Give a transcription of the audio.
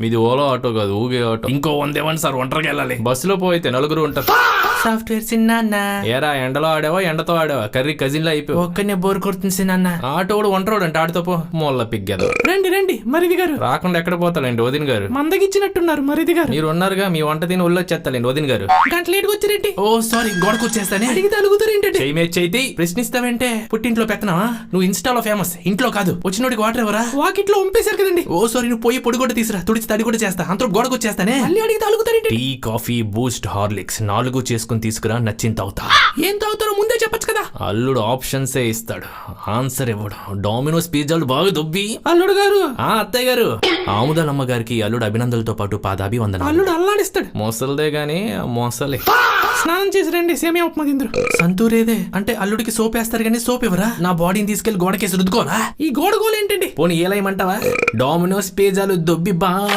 మీది ఓలా ఆటో కాదు, ఊగే ఆటో. ఇంకో 100 ఇవ్వండి సార్, ఒంటరికి వెళ్ళాలి. బస్సులో పోయితే నలుగురు ఉంటారు. సాఫ్ట్వేర్ చిన్న ఏరా ఎండలో ఆడావా ఎండతో ఆడావా? కర్రీ కజిన్ లో అయిపోయి ఒక్కనే బోర్ కొడుతుంది చిన్న. ఆటో కూడా ఒంటరోడు అంటే ఆడితో పో. మొల్ల పిగ్గేదో. రండి రండి మరిది గారు. రాకుండా ఎక్కడ పోతాలండి వదిన గారు? మందగిచ్చినట్టున్నారు మరిది గారు. మీరు ఉన్నారుగా, మీ వంట తిని ఒళ్ళు వచ్చేస్తాలండి వదిన గారు. గంట లేట్గా వచ్చారేంటి? ఓ సారీ, గోడకు వచ్చేస్తానే. అడిగితే అలుగుతారేంటండి? చెయ్యి మీద చేయి ప్రశ్నిస్తావంటే. పుట్టింట్లో పెత్తనావా? నువ్వు ఇన్స్టాలో ఫేమస్, ఇంట్లో కాదు. వచ్చినోడికి వాటర్ ఎవరా? వాకిట్లో ఉంపేశారు కదండి. ఓ సారీ, నువ్వు పోయి పొడి కూడా తీసురా, తుడిచి తడి కూడా చేస్తా. అంత గోడకు వచ్చేస్తానే. మళ్ళీ అడిగితే అలుగుతారేంటి? టీ, కాఫీ, బూస్ట్, హార్లిక్స్ 4 చేసుకుని తీసుకురా, నచ్చింది తాగుతా. ఏం తాగుతారో ముందే చెప్పొచ్చు కదా. అల్లుడు ఆప్షన్సే ఇస్తాడు, ఆన్సర్ ఇవ్వడు. డామినోస్ పిజ్జాలు బాగా దొబ్బి. అల్లుడు గారు. అత్తయ్య గారు. ఆముదాలమ్మ గారికి అల్లుడు అభినందనలతో పాటు పాదాభివందనం. అల్లుడు అల్లాడిస్తాడు. మోసలదే గాని మోసలే. స్నానం చేసి రండి, సేమియా ఉప్మా తిందురు. సంతూరేదే అంటే అల్లుడికి సోప్ వేస్తారు కానీ సోప్ ఇవ్వరా? నా బాడీని తీసుకెళ్లి గోడకేసి రుద్దుకోరా? ఈ గోడగోలు ఏంటండి? పోనీ ఏలేయమంటావా? డామినోస్ పిజ్జాలు దొబ్బి బాగా